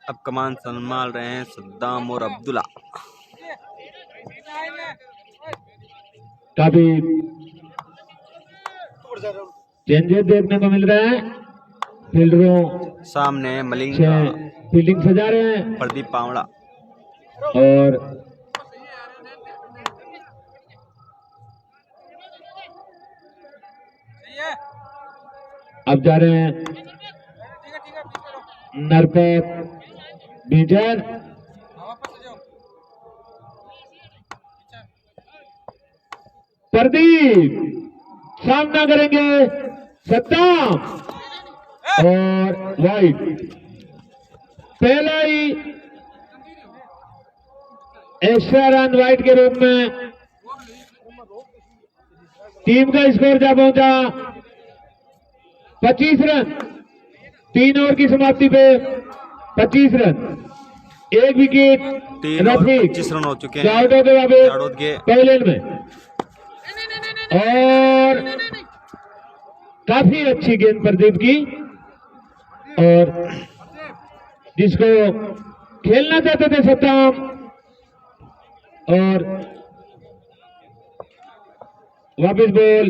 अब कमान संभाल रहे हैं सद्दाम और अब्दुल्ला। काफी चेंजेस देखने को मिल रहे हैं। फील्डरों सामने मलिंग फील्डिंग सजा रहे हैं प्रदीप पावड़ा और अब जा रहे हैं नरपत बीजर। प्रदीप सामना करेंगे सद्दाम और वाइट। पहला ही एक्स्ट्रा रन वाइट के रूप में टीम का स्कोर जा पहुंचा 25 रन। 3 ओवर की समाप्ति पे 25 रन, 1 विकेट। 25 रन हो चुके हैं आउट के जाड़ोद के पवेलियन में। और काफी अच्छी गेंद प्रदीप की, और जिसको खेलना चाहते थे सद्दाम, और वापस बॉल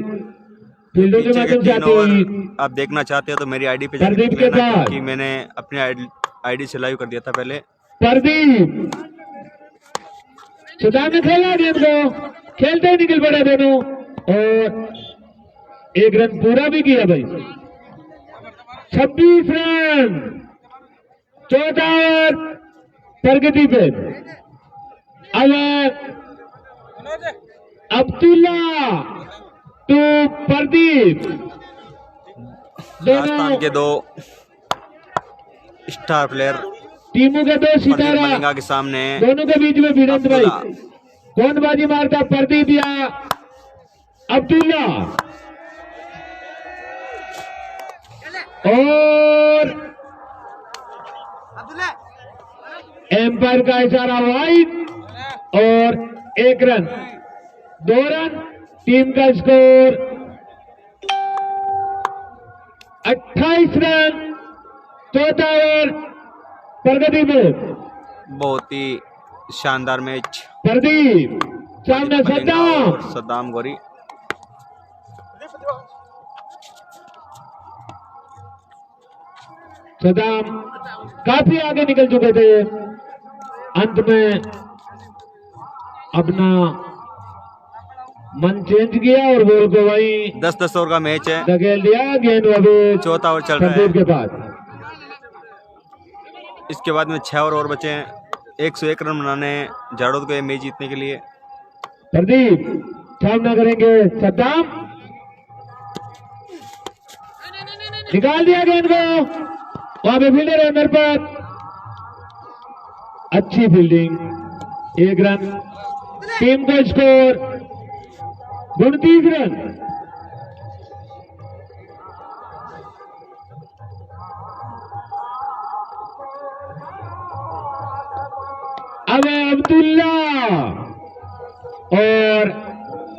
फील्डों के माध्यम से आती हुई। आप देखना चाहते हो तो मेरी आईडी पे प्रदीप के बाद क्योंकि मैंने अपनी आईडी से लाइव कर दिया था पहले। प्रदीप सद्दाम ने खेला गेंद को, खेलते ही निकल पड़े दोनों, और 1 रन पूरा भी किया भाई। 26 रन 14 ओवर प्रगति पे। अब अब्दुल्ला टू प्रदीप, राजस्थान के 2 स्टार प्लेयर टीमों के 2 सितारा मलिंगा के सामने दोनों के बीच में भिड़ंत भाई। कौन बाजी मारता, प्रदीप या अब्दुल्ला? और एम्पायर का इशारा वाइड, और 1 रन 2 रन। टीम का स्कोर 28 रन 14 ओवर प्रगति में। बहुत ही शानदार मैच। प्रदीप सामने सद्दाम गोरी। सद्दाम काफी आगे निकल चुके थे, अंत में अपना मन चेंज किया और बॉल को वहीं 10-10 ओवर का मैच है, धकेल दिया। गेंद अभी 4था ओवर चल रहा है के बाद। इसके बाद में 6 ओवर बचे हैं। 101 रन बनाने जाड़ोद को ये मैच जीतने के लिए। प्रदीप सामना करेंगे सद्दाम, निकाल दिया गेंद को, वहां पे फील्डर है नरपत। अच्छी फील्डिंग, 1 रन। टीम का स्कोर 29 रन। अब अब्दुल्ला और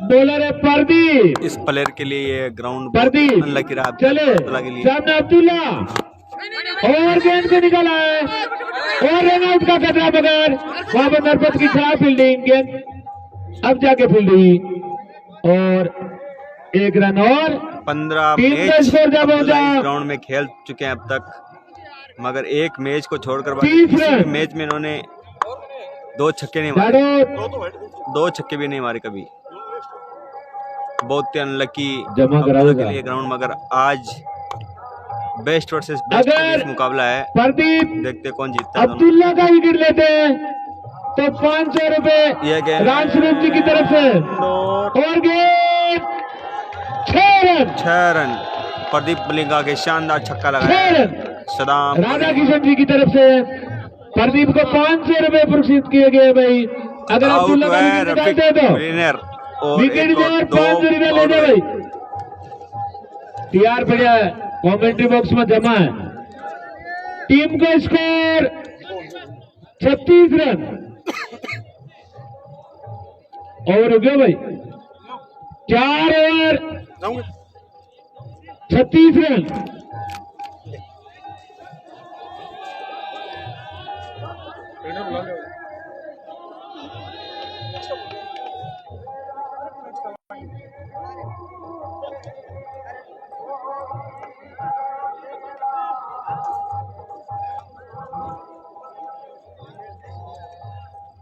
बॉलर है प्रदीप। इस प्लेयर के लिए ये ग्राउंड प्रदीप अनलकी रहा चले के लिए। सामने अब्दुल्ला, और गेंद को निकाला है, और रन आउट का खतरा बगैर। वहां पर नरपत की खराब फील्डिंग, गेंद अब जाके फील्ड हुई, और 1 रन। और 15 टीम का मैच स्कोर जब पहुंचा ग्राउंड में खेल चुके हैं अब तक, मगर एक मैच को छोड़कर 30 रन। मैच में इन्होंने 2 छक्के नहीं मारे, जाड़ोद 2 छक्के भी नहीं मारे कभी। बहुत ही अनलकी जमा के कराएगा लिए ग्राउंड, मगर आज बेस्ट वर्सेस बेस्ट मुकाबला है। प्रदीप देखते कौन जीतता है। अब्दुल्ला का विकेट लेते हैं तो 500 रुपए राम स्वरूप जी की तरफ से, और गेंद 6 रन। प्रदीप मलिंगा के शानदार छक्का लगा 6 रन। सदाम राधा किशन जी की तरफ से प्रदीप को 500 रुपए पुरस्कृत किए गए भाई। अगर अब्दुल्ला का विकेट निकालते तो विकेट जो 500 रुपए ले दे भाई। तैयार पड़ा है, कमेंट्री बॉक्स में जमा है। टीम का स्कोर 36 रन। और हो गया भाई 4 ओवर 36 रन।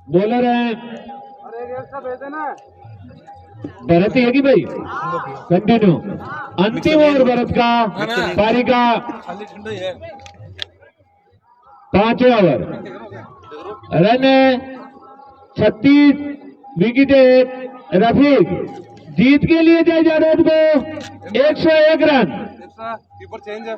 बॉलर है भरत ही है कि भाई कंटिन्यू। अंतिम ओवर भरत का पारी का 5वां ओवर। Run 36, wicket 1। रफीक जीत के लिए जय जादव को 101 रन। कीपर चेंज है।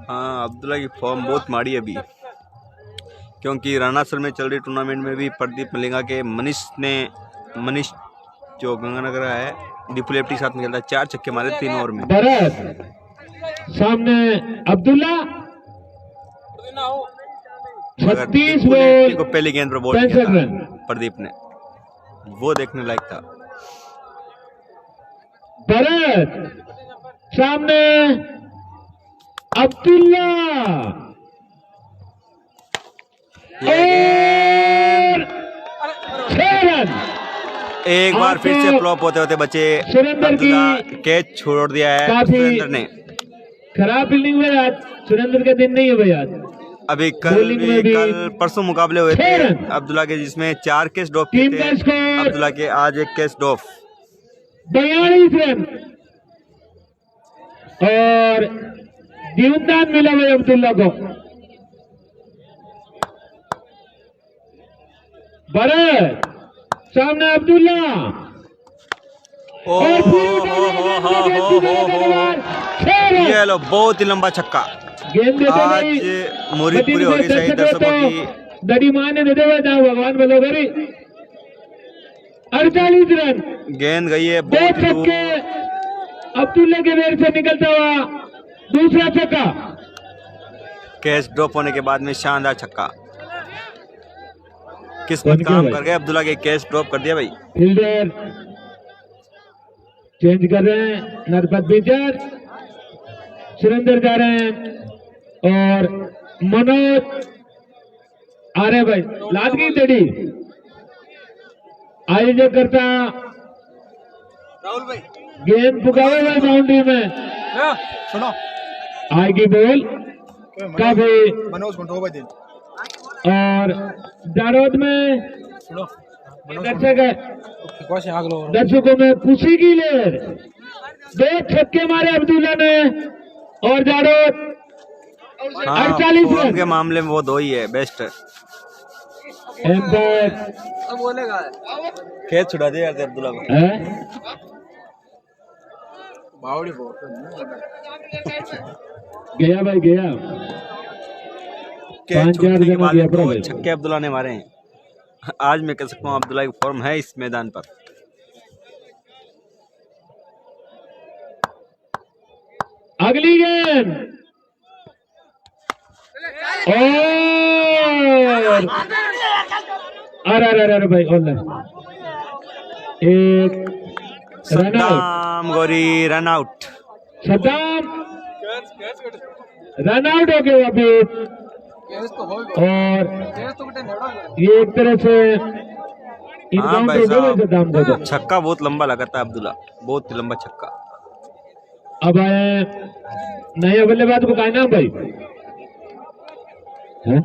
हाँ, अब्दुल्ला की फॉर्म बहुत माड़ी है अभी, क्योंकि रानासर में चल रही टूर्नामेंट में भी प्रदीप मलिंगा के मनीष जो गंगानगर है दीपू लेफ्टी के साथ में खेलता है, 4 छक्के मारे 3 ओवर में। भरत सामने अब्दुल्ला 36 दीपू लेफ्टी को बॉल पहली गेंद पर बॉल 65 किया था रन। प्रदीप ने, वो देखने लायक था। भरत सामने अब्दुल्ला और 6 रन। एक बार फिर से फ्लॉप होते होते बचे सुरेंद्र अब्दुल्ला, की कैच छोड़ दिया है काफी सुरेंद्र ने। खराब फील्डिंग में आज सुरेंद्र का दिन नहीं है भैया। अभी बॉलिंग में भी कल परसों मुकाबले हुए 6 थे रन। अब्दुल्ला के, जिसमें 4 कैच ड्रॉप टीम किए का थे स्कोर अब्दुल्ला के, आज 1 कैच ड्रॉप। 42 रन और जीवनदान मिला भाई अब्दुल्ला को। भरत सामने अब्दुल्ला और ये लो, बहुत ही लंबा छक्का। गेंद देते आज भाई मुरीद पूरी हो गई सही दर्शकों की। दड़ी माने देते हुए ना भगवान बोलो करी। 48 रन, गेंद गई है 2 बहुत दूर। छक्के अब्दुल्ला के बेर से निकलता हुआ दूसरा छक्का। कैच ड्रॉप होने के बाद में शानदार छक्का। कौन किस्मत किया काम भाई? कर गया, अब्दुल्ला के कैच ड्रॉप कर दिया भाई। फील्डर चेंज कर रहे हैं, नरपत पिचर सुरेंद्र जा रहे हैं और मनोज आ रहे भाई। लाद गई दड़ी आयोजक करता राहुल भाई गेंद पुकारे भाई बाउंड्री में सुनो, आएगी बॉल काफी। मनोज घंटो भाई दिन और जारोद में सुनो, दर्शक है, कैसे आग लो दर्शकों में खुशी की लहर। 2 छक्के मारे अब्दुल्ला ने और जारोद हाँ, 48 फॉर्म रन। के मामले में वो 2 ही है बेस्ट। एम्पायर बोलेगा कैच छुड़ा दिया यार अब्दुल्ला को। है बावड़ी गया भाई गया। कैच 5-4 छूटने के जना बाद गया में पूरा 2 भाई। छक्के अब्दुल्ला ने मारे हैं। आज मैं कह सकता हूँ अब्दुल्ला की फॉर्म है इस मैदान पर। अगली गेंद और अरे भाई ऑनलाइन एक run out. Saddam Gauri run out. Saddam run out हो गए वापिस। और ये एक तरह से हाँ इनकाउंट भाई हो गया साहब, सद्दाम को। तो छक्का बहुत लंबा लगाता है अब्दुल्ला, बहुत ही लंबा छक्का। अब आए नए बल्लेबाज को क्या नाम भाई है?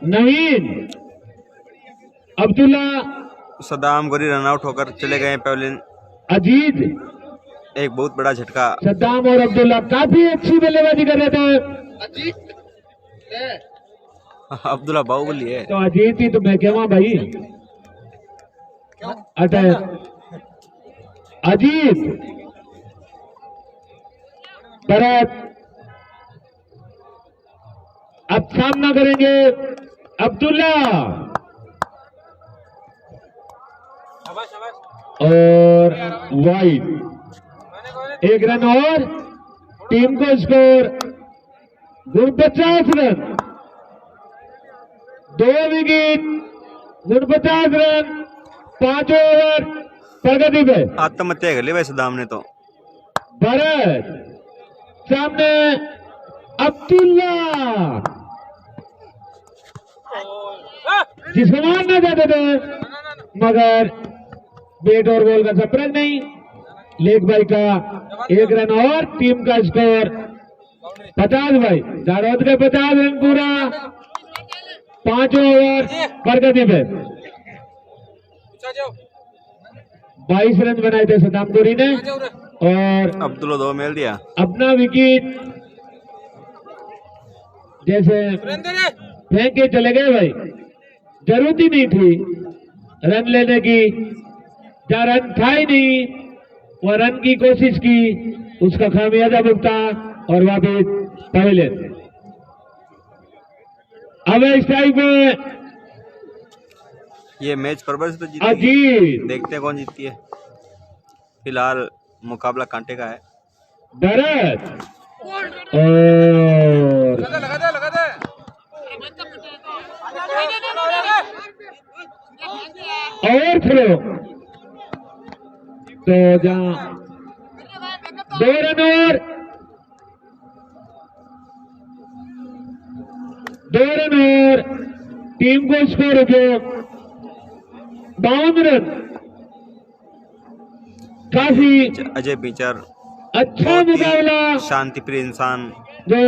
नवीन अब्दुल्ला सद्दाम गौरी रन आउट होकर चले गए पेवलिन। अजीज एक बहुत बड़ा झटका। सद्दाम और अब्दुल्ला काफी अच्छी बल्लेबाजी कर रहे थे। अब्दुल्ला बाहुबली है। तो अजीत ही तो मैं कहवा भाई अटैक अजीत भरत अब सामना करेंगे अब्दुल्ला और वाइड। 1 रन और टीम को score 50 run. 2 wicket 49 run 5 over प्रगति पे। आत्महत्या कर ली भाई सदाम ने तो। भरत सामने अब्दुल्ला जिसको मारना चाहते थे मगर बैट और बॉल का संपर्क नहीं। लेग बाई का 1 रन और टीम का स्कोर 50 भाई। जारौद के 50 रन पूरा 5 ओवर प्रगति पे। 22 रन बनाए थे सदामपुरी ने और अब्दुल्ला 2 मेल दिया। अपना विकेट जैसे फेंक के चले गए भाई। जरूरत ही नहीं थी रन लेने की, जहाँ रन था ही नहीं वह रन की कोशिश की, उसका खामियाजा भुगता और वापिस पहले। अब इस टाइम में ये मैच परबर से तो जीती। अजीत देखते हैं कौन जीतती है। फिलहाल मुकाबला कांटे का है। भरत और लगा दे और थ्रो तो जहां 2 रन और 2 रन और टीम को स्कोर हो गया 52 रन। काफी अजय पिचर अच्छा मुकाबला शांति प्रिय इंसान जो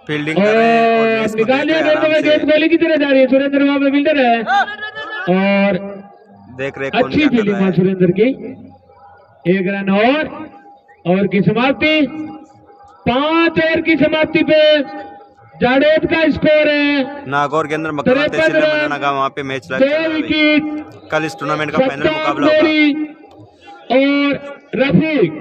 फील्डिंग कर रहे हैं और और रेस को निकाल देख लिया रहे हैं आराम गेंद से। बॉलिंग की तरह जा रही है। सुरेंद्र वहां पे फील्डर है और देख रहे हैं कौन अच्छी क्या कर फील्डिंग रहा है है। सुरेंद्र की। 1 रन और की समाप्ति 5 ओवर की समाप्ति पे जाडेद का स्कोर है नागौर के अंदर मकरवा 53 तहसील में रन, मनाना गांव, वहाँ पे मैच चल 2 रहा है भाई। विकेट कल इस टूर्नामेंट का फाइनल सत्ताम मुकाबला होगा। गोरी और रफीक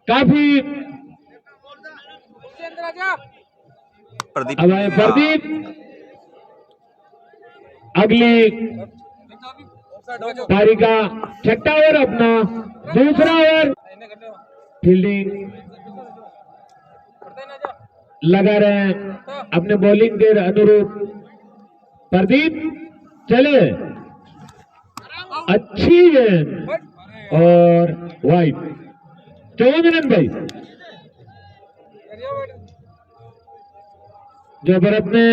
काफी प्रदीप अब आए प्रदीप। अगली पारी का 6ठा ओवर अपना दूसरा ओवर फील्डिंग लगा रहे हैं अपने बॉलिंग के अनुरूप। प्रदीप चले अच्छी गेंद और वाइड 14 रन भाई। जो भरत ने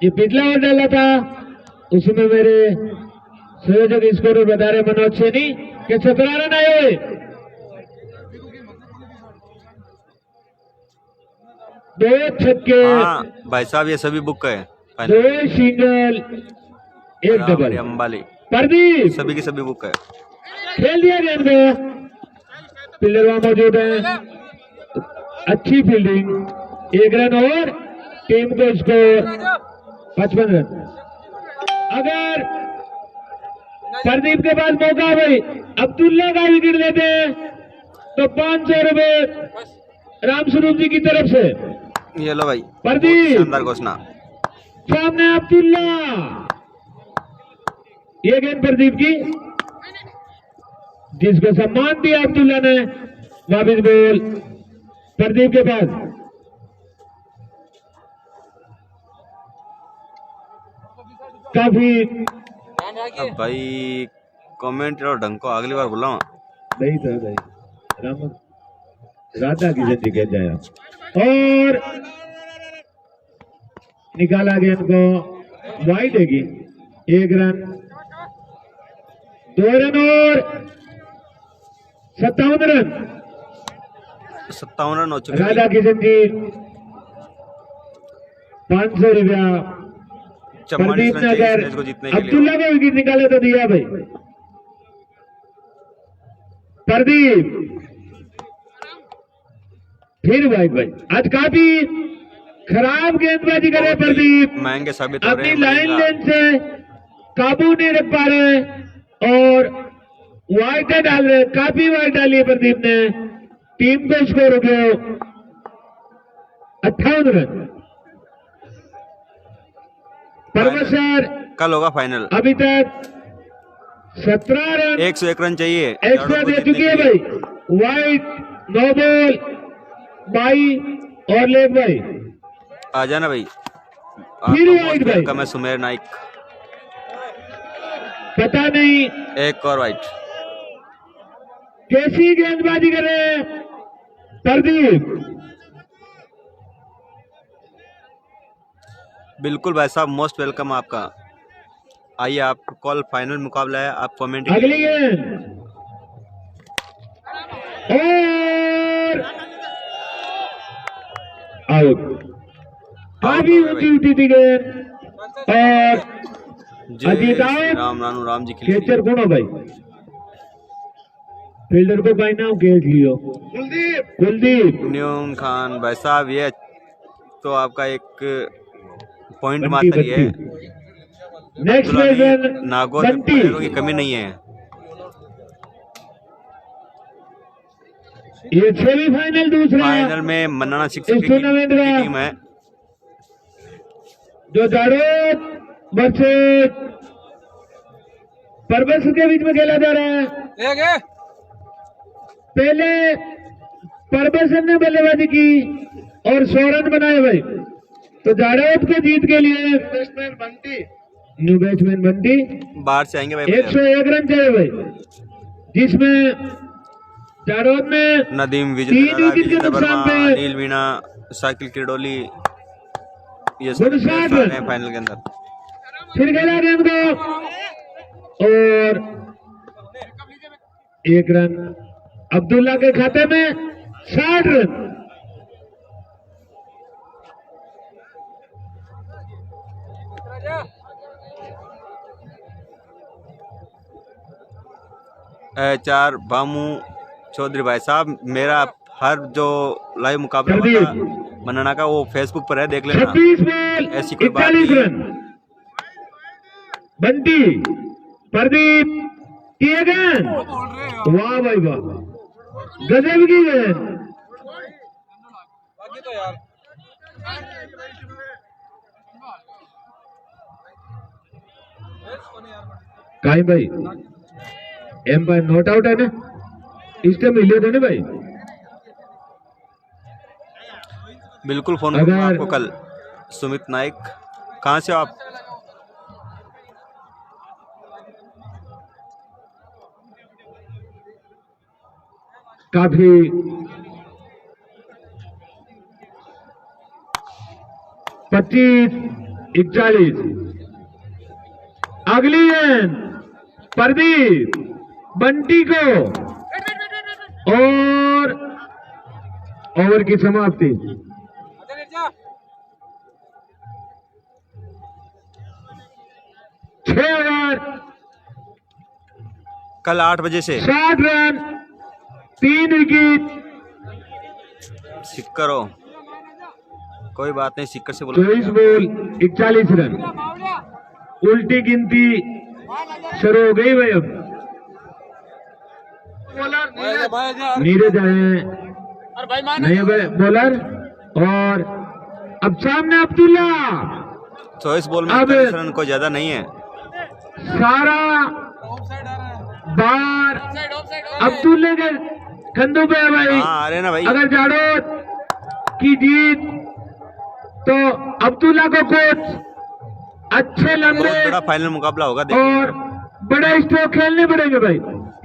ये पिछला ओवर डाला था उसमें मेरे संयोजक स्कोर बता रहे मनोज सैनी के 17 रन आए हुए। 2 छक्के हाँ भाई साहब ये सभी बुक है 2 सिंगल 1 डबल। अंबाली प्रदीप सभी की सभी बुक है। खेल दिया गेंद को। फील्डर वहां मौजूद है। अच्छी फील्डिंग 1 रन और टीम को स्कोर 55 रन। अगर प्रदीप के पास मौका है भाई अब्दुल्ला का विकेट लेते हैं तो 500 रुपए रामस्वरूप जी की तरफ से। ये लो भाई प्रदीप शानदार घोषणा। सामने अब्दुल्ला। ये गेंद प्रदीप की जिसको सम्मान दिया अब्दुल्ला ने। वापिस बॉल प्रदीप के पास। काफी अब भाई कमेंट और ढंग को अगली बार बुलाओ। नहीं था भाई राम राधा किशन जी कह जाया और निकाला गेंद को वाइड है 1 रन 2 रन और 57 रन। 57 रन हो चुके राधा हैं। किशन जी 500 रुपया। 44 प्रदीप रन ने चाहिए इस अगर मैच को जीतने के लिए। अब्दुल्ला को विकेट निकाले तो दिया भाई। प्रदीप फिर भाई आज काफी खराब गेंदबाजी करे प्रदीप। महंगे साबित हो रहे अपनी हैं लाइन मलिंगा। लेन से काबू नहीं रख पा रहे और वाइड डाल रहे। काफी वाइड डाली है प्रदीप ने। टीम को स्कोर हो गया 58 रन। परमेश्वर कल होगा फाइनल। अभी तक 17 रन 101 रन चाहिए एक्स्ट्रा दे चुकी है भाई। वाइड 9 बॉल बाई और लेग भाई, आ जाना भाई। फिर वाइट भाई, वेलकम है सुमेर नाइक। पता नहीं एक और वाइट। कैसी गेंदबाजी करे प्रदीप। बिल्कुल भाई साहब, मोस्ट वेलकम आपका। आइए, आप कॉल फाइनल मुकाबला है, आप कमेंट। अगली गेंद और आउट। काफी ऊंची उठी थी गेंद और अजीत आउट। राम रानू राम जी के कैचर कौन हो भाई? फील्डर को भाई ना कैच लियो। कुलदीप न्यूम खान भाई साहब, ये तो आपका एक पॉइंट मात्र ही है। नेक्स्ट बैट्समैन नागौर में बंटी। प्लेयरों की कमी नहीं है। ये सेमीफाइनल दूसरा फाइनल में मन्नाना इस शिक्षक की टूर्नामेंट का टीम है। जो जाडोद वर्सेस परबस के बीच में खेला जा रहा है। पहले परबसन ने बल्लेबाजी की और 100 रन बनाए भाई। तो जाडोद के जीत के लिए batsman Bunty, new batsman Bunty बाहर से आएंगे भाई। 101 रन चाहिए भाई, जिसमें जाडोद में नदीम, 3 विकेट के नुकसान वर्मा, पे अनिल मीणा, साकिल किरडोली, ये सब 59 हैं रन। फाइनल के अंदर। फिर खेला गेंद को और 1 रन अब्दुल्ला के खाते में। 60 रन। चार बामू चौधरी भाई साहब, मेरा हर जो लाइव मुकाबला होता है मन्नाना का, वो फेसबुक पर है, देख लेना। 26 बॉल ऐसी कोई बात 41 नहीं। रन। बंटी, प्रदीप किए गेंद। वाह भाई वाह, गजब की गेंद। काई भाई एम्पायर नॉट आउट है ना, इस टाइम मिले थे ना भाई। बिल्कुल फोन अगर- करूंगा आपको कल। सुमित नाइक, कहाँ से हो आप? काफी 25-41। अगली गेंद प्रदीप बंटी को और ओवर की समाप्ति। छह ओवर कल 8 बजे से 60 रन 3 विकेट। सिक्कर हो, कोई बात नहीं, सिक्कर से बोलो। 24 बॉल 41 रन। उल्टी गिनती शुरू हो गई भाई। अब नीरज आए नए बॉलर और अब सामने अब्दुल्ला। 24 बॉल में अब- 41 रन कोई ज्यादा नहीं है। सारा बार अब्दुल्ले के कंधों पे है भाई। हाँ, आ रहे ना भाई। अगर जाडोद की जीत तो अब्दुल्ला को कोच अच्छे लंबे बहुत बड़ा फाइनल मुकाबला होगा, देखिए। और बड़े स्ट्रोक खेलने पड़ेंगे भाई।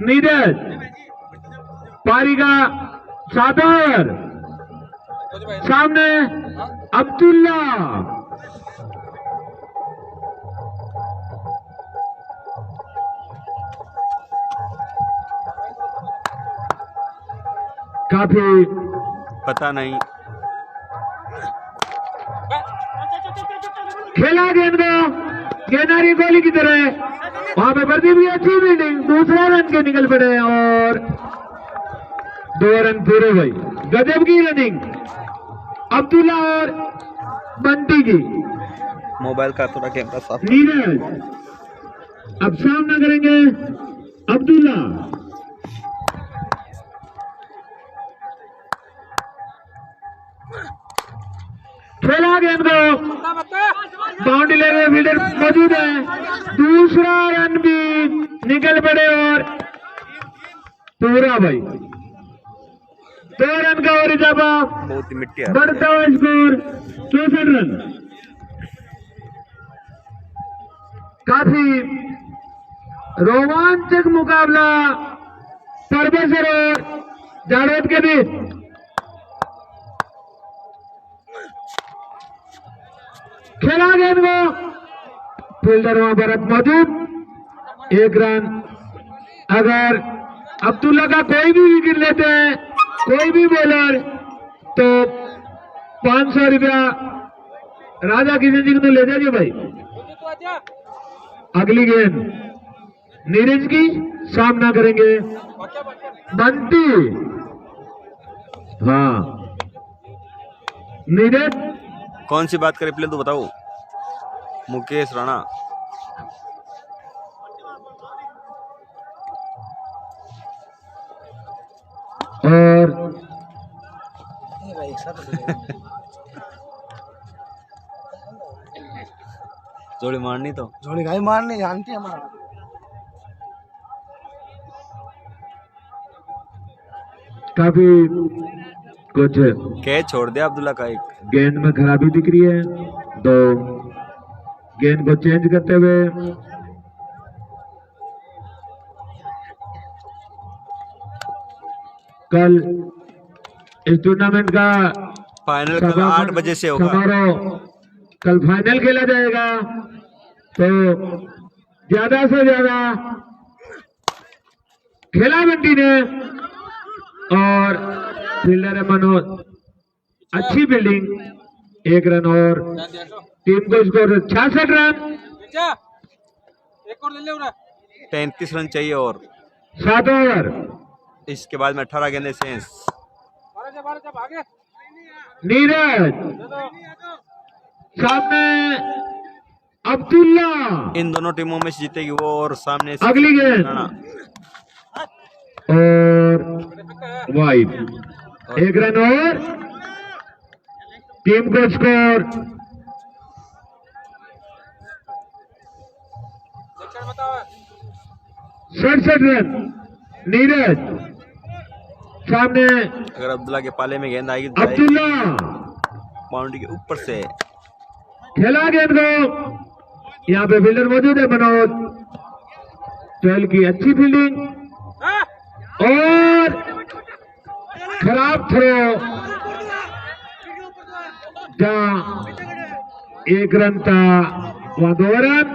नीरज पारी का 7 ओवर, सामने अब्दुल्ला। काफी पता नहीं। खेला गेंद को गेंदारी गोली की तरह, वहां पे प्रदीप की अच्छी फील्डिंग, दूसरा रन के निकल पड़े और 2 रन पूरे भाई। गजब की रनिंग अब्दुल्ला और बंटी की। मोबाइल का थोड़ा कैमरा साफ। नीरज अब सामना करेंगे अब्दुल्ला। खेला गेंद को बाउंड्री लेने में फील्डर मौजूद है, दूसरा रन भी निकल पड़े और पूरा भाई। 2 रन का और इजाफा, बहुत ही मिट्टी है। बढ़ता हुआ स्कोर 64 रन। काफी रोमांचक मुकाबला परमेश्वर और जाड़ोद के बीच। खेला गेंद को, फील्डर वहां पर मौजूद, 1 रन। अगर अब्दुल्ला का कोई भी विकेट लेते हैं, कोई भी बॉलर, तो 500 रुपया राजा किशन जी को ले जाइए भाई। अगली गेंद नीरज की, सामना करेंगे बंटी। हाँ नीरज, कौन सी बात करें पहले तो बताओ। मुकेश राणा, और जोड़ी मारनी तो जोड़ी गाय मारने जानती है हमारा। काफी कुछ कैच छोड़ दिया अब्दुल्ला का एक। गेंद में खराबी दिख रही है, तो गेंद को चेंज करते हुए कल इस टूर्नामेंट का फाइनल कल 8 बजे से होगा। समारोह कल फाइनल खेला जाएगा, तो ज्यादा से ज्यादा खेला बंटी ने और फील्डर है मनोज, अच्छी फील्डिंग, 1 रन और टीम को स्कोर 66 रन। 33 रन चाहिए और 7 ओवर। इसके बाद में 18 गेंदें शेष। नीरज सामने अब्दुल्ला, इन दोनों टीमों में से जीतेगी वो, और सामने से अगली गेंद राणा। और वाइड, 1 रन और टीम को स्कोर 67 रन। नीरज सामने अगर अब्दुल्ला के पाले में गेंद आएगी तो अब्दुल्ला, बाउंड्री के ऊपर से खेला गेंद को, यहाँ पे फील्डर मौजूद है मनोज, 12 की अच्छी फील्डिंग और खराब थ्रो, जहां 1 रन था वहां 2 रन।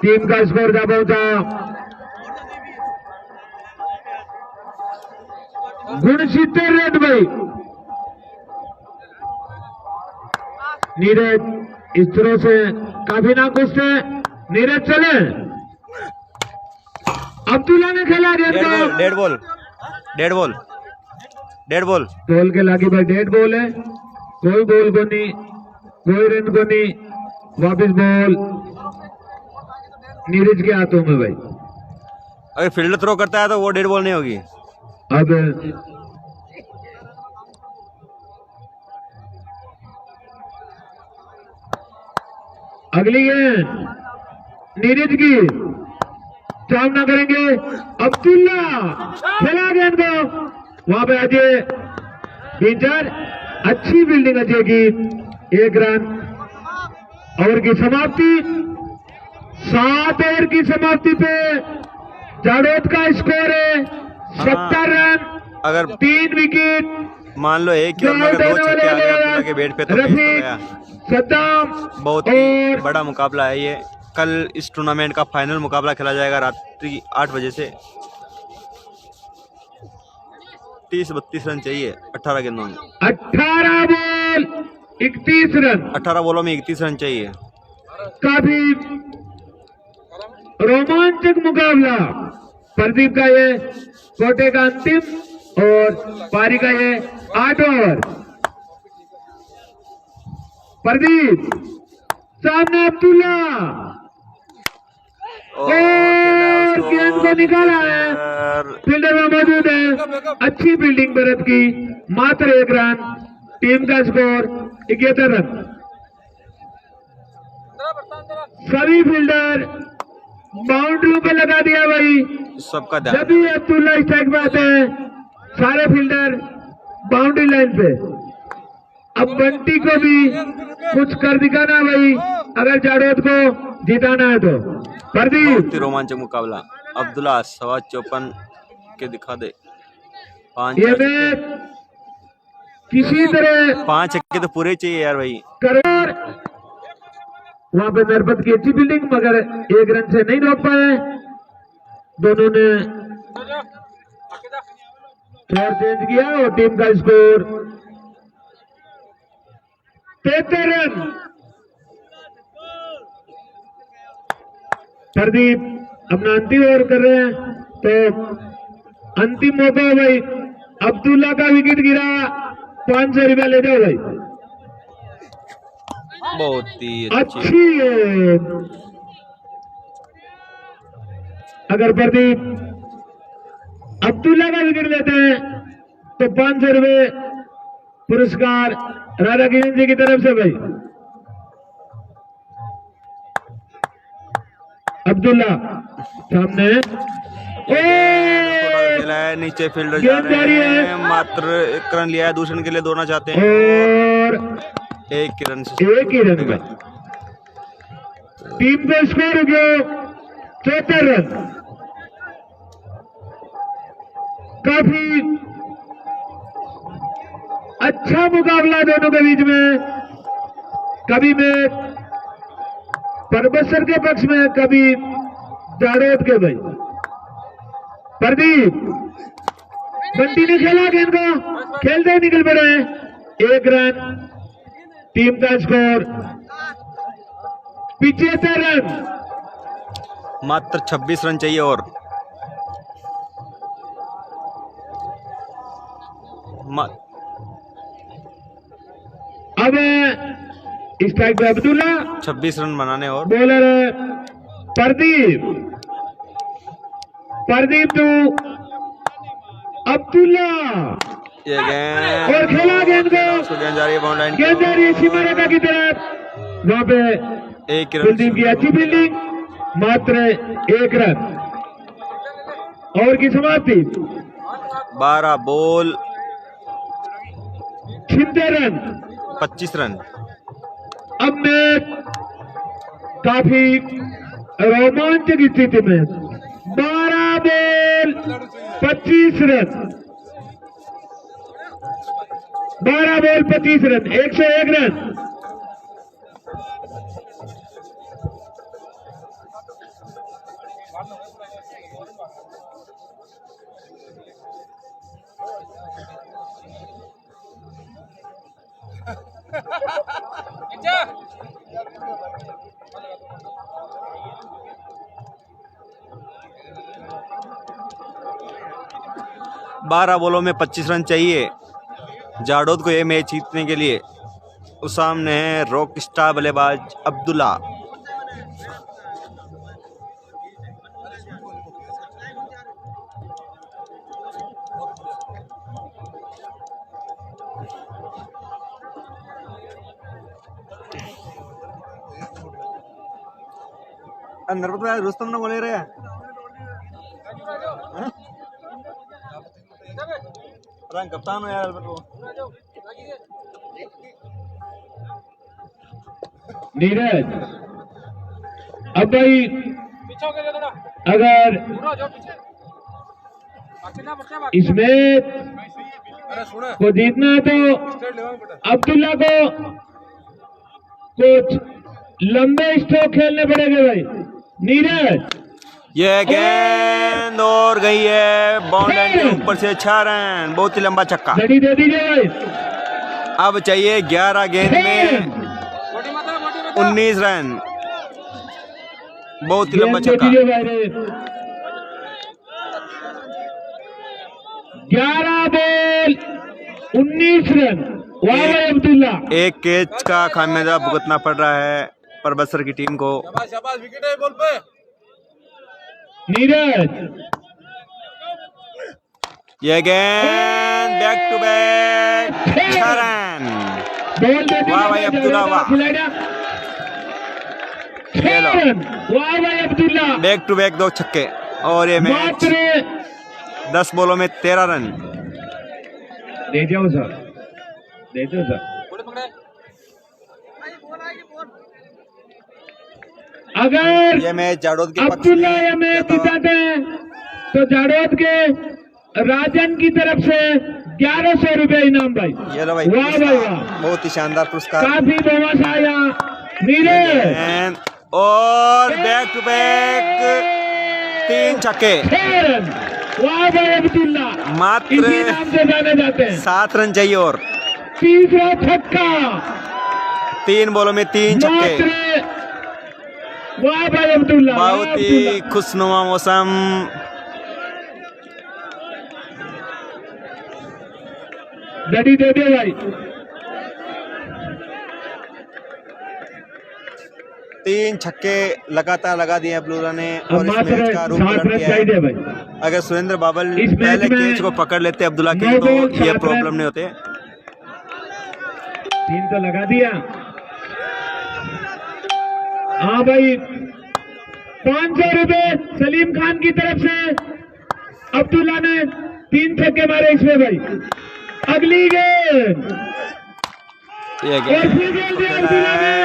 टीम का स्कोर जा पहुंचा 69 रन भाई। नीरज इस तरह से काफी नाखुश थे। नीरज चले, अब्दुल्ला ने खेला गेंद को, dead ball, dead ball, dead ball, ball के लागी भाई, डेड बॉल है, कोई बॉल को नहीं, कोई रन को नहीं, वापिस बॉल नीरज के हाथों में भाई। अगर फील्डर थ्रो करता है तो वो डेड बॉल नहीं होगी। अब अगली गेंद नीरज की, सामना करेंगे अब्दुल्ला, खेला गेंद को, वहां पे अजय पिंचर, अच्छी फील्डिंग अजय की, 1 रन। ओवर की समाप्ति, 7 ओवर की समाप्ति पे जाड़ोद का स्कोर है 70 रन, अगर 3 विकेट। मान लो एक ओवर में अगर 2 छक्के आ गए अब्दुल्ला के बैट पे तो मैच हो गया। सद्दाम, बहुत ही बड़ा मुकाबला है ये। कल इस टूर्नामेंट का फाइनल मुकाबला खेला जाएगा रात्रि 8 बजे से। 30-32 रन चाहिए 18 गेंदों में, 18 बॉल 31 रन। 18 बॉलों में 31 रन चाहिए। काफी रोमांचक मुकाबला। प्रदीप का ये कोटे का अंतिम और पारी का ये 8 ओवर। प्रदीप सामने अब्दुल्ला और गेंद को निकाला है, फील्डर में मौजूद है, अच्छी फील्डिंग भारत की, मात्र 1 रन। टीम का स्कोर 71 रन। सभी फील्डर बाउंड्री पे लगा दिया भाई। सबका ध्यान, जब भी अब्दुल्ला स्ट्राइक पे आते हैं सारे फील्डर बाउंड्री लाइन पे। अब बंटी को भी कुछ कर दिखाना भाई, अगर जाडोद को जिताना है तो। प्रदीप बहुत ही रोमांचक मुकाबला। अब्दुल्ला 54 के दिखा दे। 5 ये मैच किसी तरह 5 छक्के तो पूरे चाहिए यार भाई। करोड़ वहां पे नरपत की अच्छी फील्डिंग, मगर 1 रन से नहीं रोक पाए। दोनों ने फ्लोर चेंज किया और टीम का स्कोर 73 रन। प्रदीप अपना अंतिम ओवर कर रहे हैं, तो अंतिम मौका है भाई। अब्दुल्ला का विकेट गिरा, 500 रुपया ले जाओ भाई। बहुत ही अच्छी है। अगर प्रदीप अब्दुल्ला का विकेट लेते हैं तो 500 रुपये पुरस्कार राधा किशन जी की तरफ से भाई। अब्दुल्ला सामने खेला है, नीचे फील्डर जा रहे हैं, मात्र 1 रन लिया है, दूसरे के लिए दौड़ना चाहते हैं और 1 रन से 1 ही रन में टीम का स्कोर हो गया 74 रन। काफी अच्छा मुकाबला दोनों के बीच में। कभी मैं परबसर के पक्ष में, कभी जाडोद के भाई। प्रदीप बंटी ने खेला गेंद को, खेलते निकल पड़े। 1 रन, टीम का स्कोर 75 रन। मात्र 26 रन चाहिए और अब स्ट्राइक पे अब्दुल्ला, 26 रन बनाने और बॉलर प्रदीप। प्रदीप टू अब्दुल्ला ये गेंद और खेला गेंद को, गेंद जा रही है बाउंड लाइन, गेंद जा रही है सीमा रेखा की तरफ। वहां पे 1 रन कुलदीप की अच्छी फील्डिंग, मात्र 1 रन और की समाप्ति। 12 बॉल 76 रन। 25 रन। अब मैच काफी रोमांचक स्थिति में। 12 ball 25 run, 12 ball 25 run, 101 run. बारह बॉलों में 25 रन चाहिए जाडोद को ये मैच जीतने के लिए। उस सामने है रॉक स्टार बल्लेबाज अब्दुल्ला। अंदर पता रुस्तम ने बोले रहे रंग कप्तान हो यार वो। नीरज अब भाई अगर इसमें को जीतना है तो अब्दुल्ला को कुछ लंबे स्ट्रोक खेलने पड़ेंगे भाई। नीरज ये गेंद और गई है बाउंड लाइन के ऊपर से 6 रन, बहुत ही लंबा छक्का। घड़ी दे दीजिए भाई। अब चाहिए 11 गेंद में 19 रन, बहुत ही लंबा छक्का। 11 बॉल 19 रन। वाह भाई अब्दुल्ला। एक कैच का खामियाजा भुगतना पड़ रहा है परबसर की टीम को। विकेट है बॉल पे। नीरज ये गेंद बैक टू बैक 6 रन। वाह भाई अब्दुल्ला वाह। वाह भाई अब्दुल्ला। बैक टू बैक 2 छक्के और ये मैच 10 बॉलों में 13 रन। दे जाओ सर, दे दो सर। अगर ये मैच जाडोद के पक्ष अब्दुल्ला में ये मैच जाता हुआ। जिताते हैं तो जाडोद के राजन की तरफ से 1100 रुपए इनाम भाई। ये लो भाई वाह भाई पुरस्कार, वाह, बहुत ही शानदार पुरस्कार। काफी बोनस आया नीरज। And और बैक टू बैक 3 छक्के, 6 रन। वाह भाई अब्दुल्ला, मात्र इसी नाम से जाने जाते हैं। 7 रन चाहिए और तीसरा छक्का 3 बॉलों में 3 छक्के। मात्र। वाह भाई अब्दुल्ला, वाह बहुत ही अब्दुल्ला। खुशनुमा मौसम। डडी दे दे भाई। 3 छक्के लगातार लगा दिए अब्दुल्ला ने और अब इस मात्र मैच का रूप 7 पलट रन दिया है। चाहिए भाई। अगर सुरेंद्र बाबल इस मैच पहले में कैच को पकड़ लेते अब्दुल्ला के 9 तो बॉल, ये 7 प्रॉब्लम रन। नहीं होते। 3 तो लगा दिया। हाँ भाई, 500 रुपए सलीम खान की तरफ से अब्दुल्ला ने 3 छक्के मारे इसमें भाई। अगली गेंद ये और फिर गेंद दिया अब्दुल्ला ने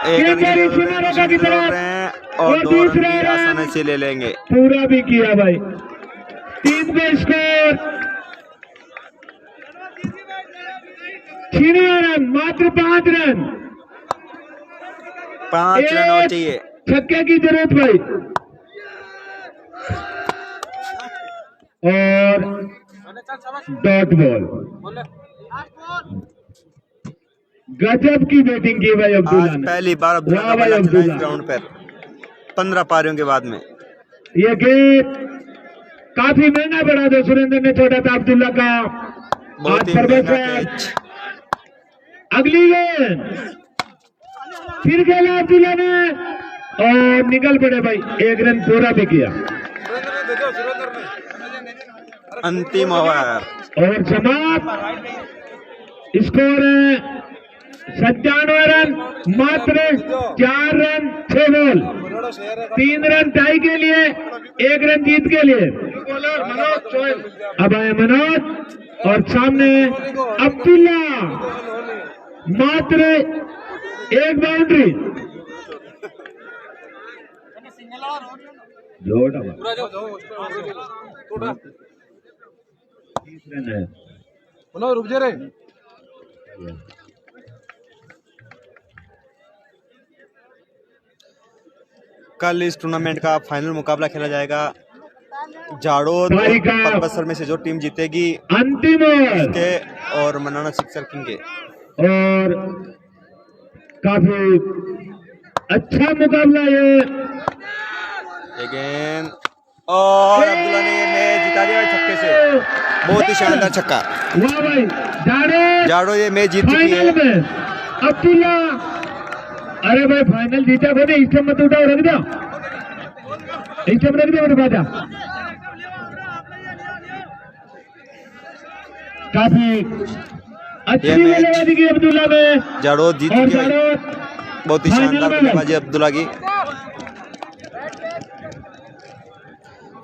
एक रन केंद्रीय की सीमा रेखा की जरूरत तरफ है और और 2 रन दूसरा भी रन आसानी से ले लेंगे। पूरा भी किया भाई। 3 पे स्कोर, 6 रन, मात्र 5 रन। 5 रन और चाहिए। छक्के की जरूरत भाई। और डॉट बॉल। गजब की बैटिंग की भाई अब्दुल्ला आज ने। पहली बार अब्दुल्ला वाह का भाई बल्ला चला इस अब्दुल्ला। ग्राउंड पर 15 पारियों के बाद में। ये गेंद काफी महंगा पड़ा था, सुरेंद्र ने छोड़ा था अब्दुल्ला का। बहुत आज ही सर्विस महंगा है। कैच। अगली गेंद फिर खेला अब्दुल्ला ने और निकल पड़े भाई। 1 रन पूरा भी किया। अंतिम ओवर और समाप्त। स्कोर है 97 रन, मात्र 4 रन 6 बॉल। 3 रन टाई के लिए, 1 रन जीत के लिए। अब आए मनोज और सामने अब्दुल्ला, मात्र 1 बाउंड्री। जोड़ा 30 रन है। रुक जा रे। कल इस टूर्नामेंट का फाइनल मुकाबला खेला जाएगा। जाडोद तारीख का परबसर में से जो टीम जीतेगी अंतिम ओवर के और मनाना सिक्सर किंग के। और काफी अच्छा मुकाबला ये। अगेन और अब्दुल्ला ने ये मैच जिता दिया छक्के से। बहुत ही शानदार छक्का। वाह भाई, जाडोद जाडोद ये मैच जीत चुकी फाइनल है। में अब्दुल्ला। अरे भाई फाइनल जीता को नहीं, स्टंप मत उठाओ, रख दो स्टंप, रख दो मेरे बाजा। काफी अच्छी ये मैच बल्लेबाजी की अब्दुल्ला ने जाडोद जीत और चुकी है। जाडोद बहुत ही फाइनल शानदार में। बल्लेबाजी अब्दुल्ला की।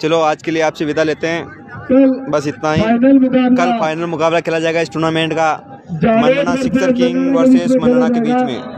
चलो आज के लिए आपसे विदा लेते हैं, कल बस इतना ही। फाइनल मुकाबला कल फाइनल मुकाबला खेला जाएगा इस टूर्नामेंट का जाडोद मन्ना सिक्सर किंग वर्सेस मन्ना के बीच में।